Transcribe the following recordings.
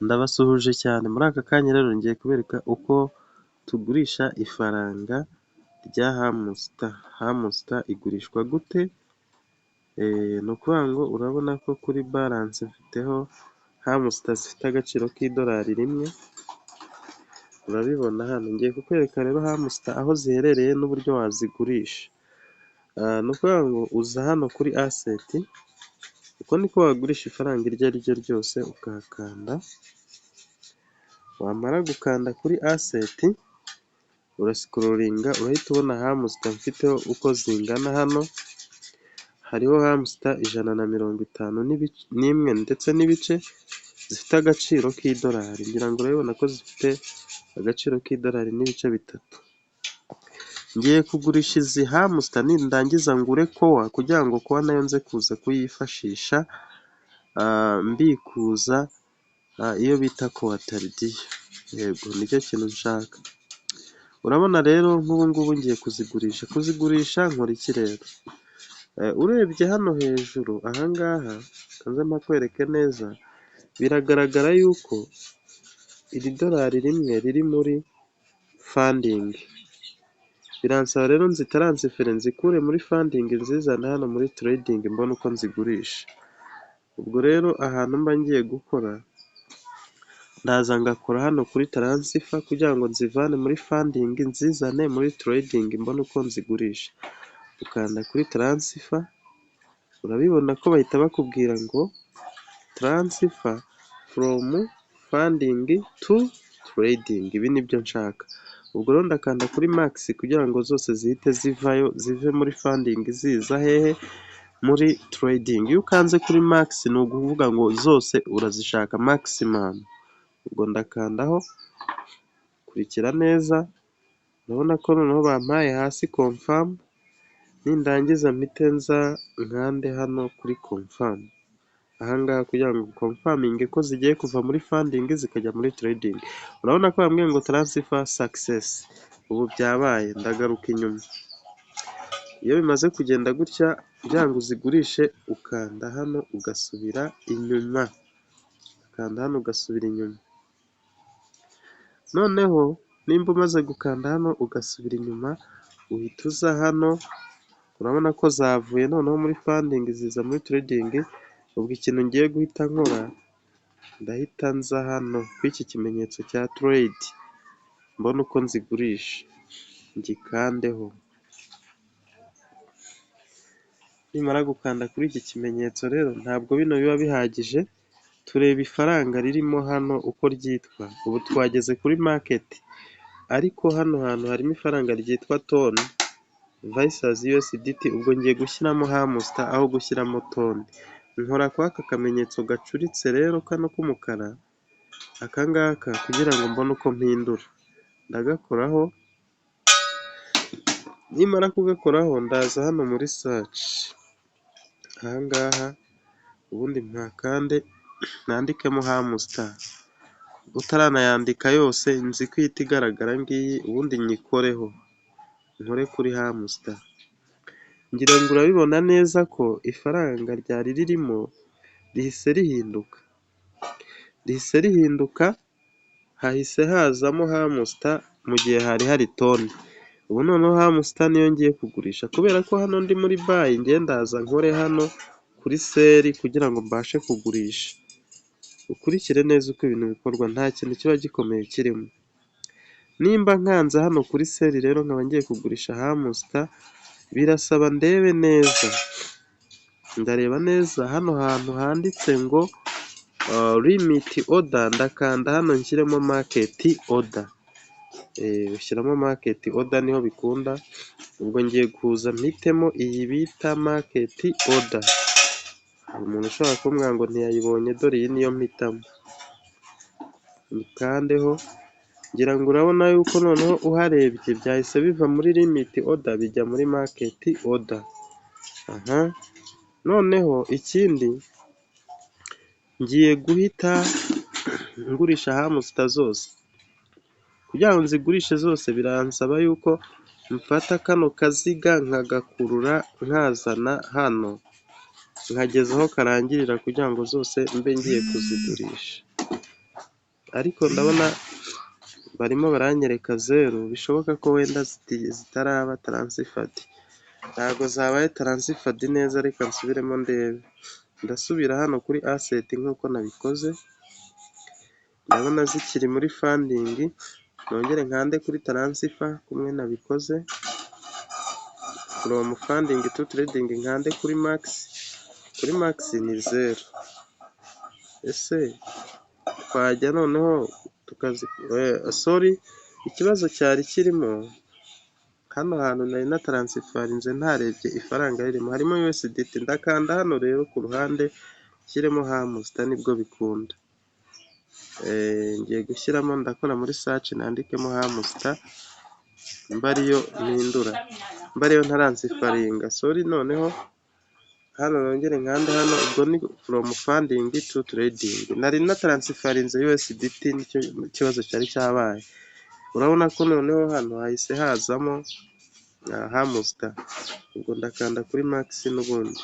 Ndabasuhuje cyane muri aka kanya rero ngiye kubereka uko tugurisha ifaranga rya hamusita. Hamusita igurishwa gute? Ni ukuvuga ngo urabona ko kuri baranse mfiteho hamusita zifite agaciro k'idolari rimwe, urabibona hano. Ngiye kukwereka rero hamusita aho ziherereye n'uburyo wazigurisha. Ni ukuvuga ngo uza hano kuri aseti, uko niko wagurisha ifaranga iryo ari ryo ryose, ukahakanda. Wamara gukanda kuri aseti urasikororinga, urahita ubona hamusita mfiteho uko zingana. Hano hariho hamusita 151 ndetse n'ibice zifite agaciro k'idolari. Ngira ngo urabibona ko zifite agaciro k'idolari n'ibice bitatu. Ngiye kugurisha izi hamusita nindangiza ngure kowa, kugira ngo kowa nayo nze kuza kuyifashisha mbikuza iyo bita kowataridiyo. Yego nicyo kintu nshaka. Urabona rero nk'ubu ngubu ngiye kuzigurisha. Kuzigurisha nkora iki rero? Urebye hano hejuru ahangaha, kanze mpakwereke neza, biragaragara yuko iri dolari rimwe riri muri fandingi. Biransaba rero nzitaransifere nzikure muri fandingi nzizana hano muri teredingi mbona uko nzigurisha. Ubwo rero ahantu mba ngiye gukora, ndaza ngakora hano kuri taransifa kugira ngo nzivane muri fandingi nzizane muri teredingi mbona uko nzigurisha. Ukanda kuri taransifa, urabibona ko bahita bakubwira ngo taransifa foromu fandingi tu teredingi. Ibi nibyo nshaka. Ubwo rero ndakanda kuri makisi kugira ngo zose zihite zivayo, zive muri fandingi ziza hehe? Muri teredingi. Iyo ukanze kuri makisi ni ukuvuga ngo zose urazishaka makisimamu. Ubwo ndakandaho, kurikira neza, urabona ko noneho bampaye hasi komfamu. Nindangiza mpite nza nkande hano kuri komfamu ahangaha kugira ngo komfaminge ko zigiye kuva muri fandingi zikajya muri teredingi. Urabona ko bambwiye ngo taransifa sakisesi. Ubu byabaye, ndagaruka inyuma. Iyo bimaze kugenda gutya kugira ngo uzigurishe, ukanda hano ugasubira inyuma. Ukanda hano ugasubira inyuma. Noneho nimba umaze gukanda hano ugasubira inyuma, uhita uza hano. Urabona ko zavuye noneho muri fandingi ziza muri teredingi. Ubwo ikintu ngiye guhita nkora, ndahita nza hano kuri iki kimenyetso cya teredi, mbona uko nzigurisha, ngikandeho. Nimara gukanda kuri iki kimenyetso rero, ntabwo bino biba bihagije. Tureba ifaranga ririmo hano uko ryitwa. Ubu twageze kuri maketi, ariko hano hantu harimo ifaranga ryitwa toni vayisazi USDT. Ubwo ngiye gushyiramo hamusita aho gushyiramo toni. Nkora kwa aka kamenyetso gacuritse rero kano k'umukara, aka ngaka, kugira ngo mbone uko mpindura. Ndagakoraho, nimara kugakoraho ndaza hano muri saci ahangaha, ubundi mpakande nandikemo hamusita. Utaranayandika yose nzi ko ihita igaragara ngiyi, ubundi nyikoreho, nkore kuri hamusita. Ngira ngo urabibona neza ko ifaranga ryari ririmo rihise rihinduka. Rihise rihinduka, hahise hazamo hamusita mu gihe hari hari toni. Ubu noneho hamusita niyo ngiye kugurisha. Kubera ko hano ndi muri bayi, ngiye ndaza nkore hano kuri seri kugira ngo mbashe kugurisha. Ukurikire neza uko ibintu bikorwa, nta kintu kiba gikomeye kirimo. Nimba nkanze hano kuri seri rero nkaba ngiye kugurisha hamusita, birasaba ndebe neza. Ndareba neza hano hantu handitse ngo limiti oda, ndakanda hano nshyiremo maketi oda. Ushyiramo maketi oda niho bikunda. Ubwo ngiye kuza mpitemo iyi bita maketi oda. Hari umuntu ushobora kumbwira ngo ntiyayibonye, dore iyi niyo mpitamo. Nikandeho, ngira ngo urabona yuko noneho uharebye byahise biva muri limiti oda bijya muri maketi oda. Noneho ikindi, ngiye guhita ngurisha hamusita zose. Kugira ngo nzigurishe zose biransaba yuko mfata kano kaziga nkagakurura nkazana hano, nkageza aho karangirira kugira ngo zose mbe ngiye kuzigurisha. ariko ndabona barimo baranyereka 0, bishoboka ko wenda zitaraba taransifadi. Ntabwo zabaye taransifadi neza, reka nsubiremo ndebe. Ndasubira hano kuri aseti nk'uko nabikoze, ndabona zikiri muri fandingi, nongere nkande kuri taransifa kumwe nabikoze, from funding to trading nkande kuri max ni 0. Ese twajya noneho sorry, ikibazo cyari kirimo hano hantu nari na taransifarinze ntarebye ifaranga ririmo, harimo USDT. Ndakanda hano rero ku ruhande nshyiremo hamusita, nibwo bikunda. Ngiye gushyiramo, ndakora muri search nandikemo hamusita, mba ariyo mpindura, mba ariyo ntaransifaringa. Sorry, noneho hano nongere nkande hano, ubwo ni from funding to trading. Nari na taransifarinze USDT, nicyo kibazo cyari cyabaye. Urabona ko noneho hano hahise hazamo hamusita, ubwo ndakanda kuri max n'ubundi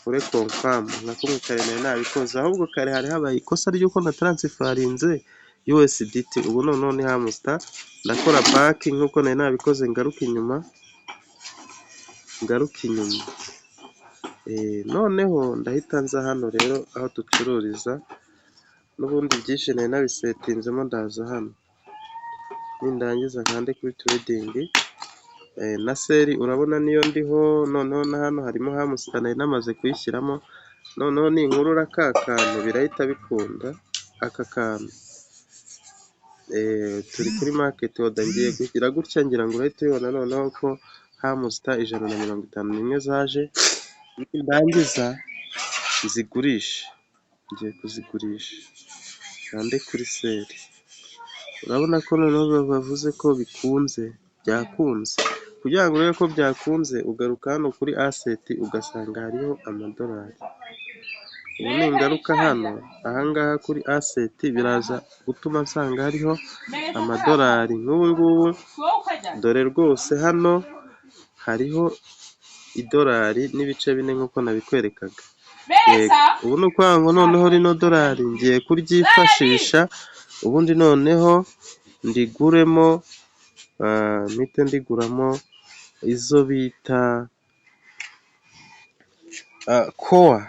kure confirm, nka kumwe kare nari nabikoze, ahubwo kare hari habaye ikosa ry'uko na taransifarinze USDT. Ubu noneho ni hamusita, ndakora back nk'uko nari nabikoze, ngaruka inyuma. Noneho ndahita nza hano rero aho ducururiza, n'ubundi byinshi nari nabisetinzemo, ndaza hano nindangiza nkande kuri trading na seri, urabona niyo ndiho. Noneho na hano harimo hamusita nari namaze kuyishyiramo, noneho ninkurura ka kantu birahita bikunda. Aka kantu turi kuri market order, ngiye kugira gutya, ngira ngo urahita ubibona noneho ko hamusita 151 zaje. Ndangiza nzigurisha, ngiye kuzigurisha kande kuri seri. Urabona ko noneho bavuze ko bikunze, byakunze. Kugira ngo urebe ko byakunze, ugaruka hano kuri aseti, ugasanga hariho amadolari. Ubu ningaruka hano ahangaha kuri aseti, biraza gutuma nsanga hariho amadolari. Nk'ubu ngubu dore rwose hano hariho idolari n'ibice 4 nk'uko nabikwerekaga. Ubu ni ukuvuga ngo noneho rino dolari ngiye kuryifashisha, ubundi noneho ndiguremo, mpite ndiguramo izo bita kowa.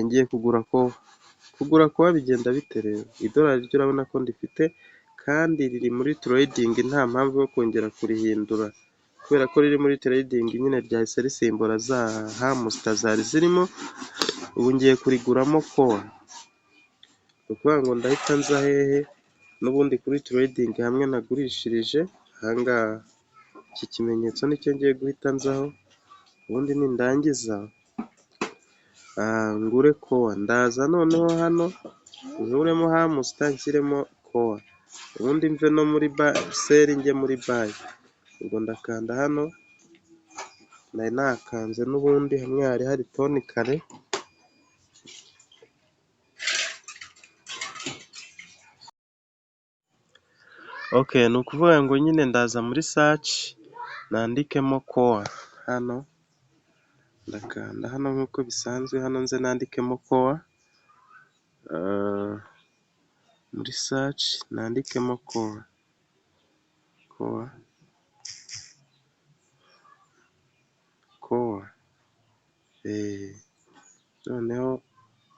Ngiye kugura kowa bigenda bite rero? Idolari ryo urabona ko ndifite, kandi riri muri trading, nta mpamvu yo kongera kurihindura, kubera ko riri muri trading nyine ryahise risimbura za hamusita zari zirimo. Ubu ngiye kuriguramo kowa, ni ukuvuga ngo ndahita nza hehe, n'ubundi kuri trading hamwe nagurishirije ahangaha. Iki kimenyetso nicyo ngiye guhita nzaho, ubundi nindangiza ngure kowa. Ndaza noneho hano nkuremo hamusita, nshyiremo kowa, ubundi mve no muri seri njye muri buy. Ubwo ndakanda hano, nari nakanze n'ubundi hamwe hari hari toni kare. Okay, ni ukuvuga ngo nyine ndaza muri search nandikemo kowa. Hano ndakanda hano nk'uko bisanzwe, hano nze nandikemo kowa, muri search nandikemo kowa. Noneho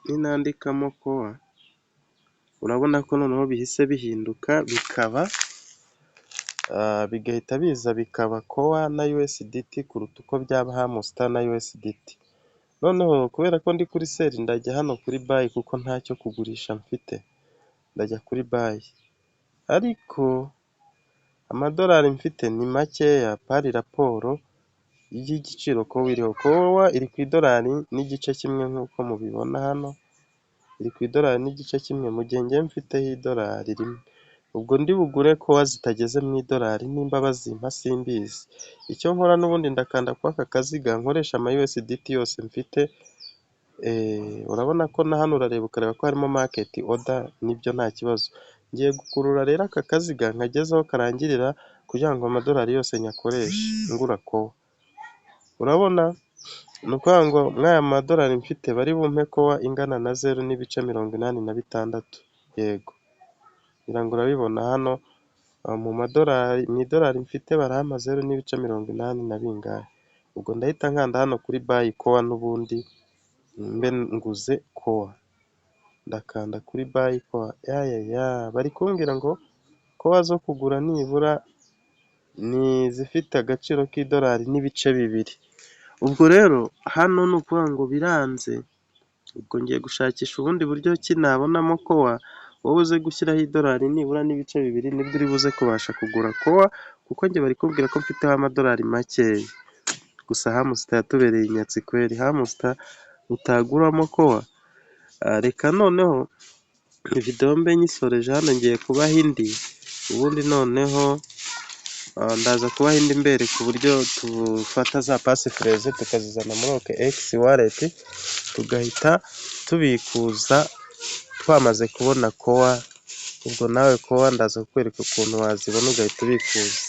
ninandikamo kowa, urabona ko noneho bihise bihinduka, bigahita biza bikaba kowa na USDT kuruta uko byaba hamusita na USDT. Noneho kubera ko ndi kuri seri, ndajya hano kuri buy kuko ntacyo kugurisha mfite, ndajya kuri buy. Ariko amadolari mfite ni makeya pari raporo y'igiciro kowa iriho. Kowa iri ku idolari n'igice kimwe nk'uko mubibona hano, iri ku idolari n'igice kimwe, mu gihe njye mfiteho idolari rimwe. Ubwo ndi bugure kowa zitageze mu idolari, nimba bazimpa simbizi. Icyo nkora n'ubundi ndakanda kwa aka kaziga, nkoresha ama USDT yose mfite. Urabona ko na hano urareba ukareba ko harimo market order, nibyo nta kibazo. Ngiye gukurura rero aka kaziga nkagezaho karangirira, kugira ngo amadolari yose nyakoreshe ngura kowa. Urabona, ni ukuvuga ngo mw'aya madolari mfite bari bumpe kowa ingana na 0.86. Yego, ngira ngo urabibona hano mu madolari, mu idolari mfite barampa 0,80 na bingahe, ubwo ndahita nkanda hano kuri bayi kowa n'ubundi mbe nguze kowa, ndakanda kuri bayi kowa, bari kumbwira ngo kowa zo kugura nibura ni izifite agaciro k'idolari n'ibice bibiri, ubwo rero hano ni ukuvuga ngo biranze, ubwo ngiye gushakisha ubundi buryo ki nabonamo kowa, wowe uze gushyiraho idolari nibura n'ibice bibiri nibwo uri buze kubasha kugura kowa, kuko njye bari kumbwira ko mfiteho amadolari makeya, gusa hamusita yatubereye inyatsi kweri, hamusita utaguramo kowa. Reka noneho video mbe nyisoreje hano, ngiye kubaha indi, ubundi noneho ndaza kubaha indi mbereka uburyo tufata za pasifureze tukazizana muri OKX wallet, tugahita tubikuza twamaze kubona kowa, ubwo nawe kowa ndaza kukwereka ukuntu wazibona ugahita ubikuza.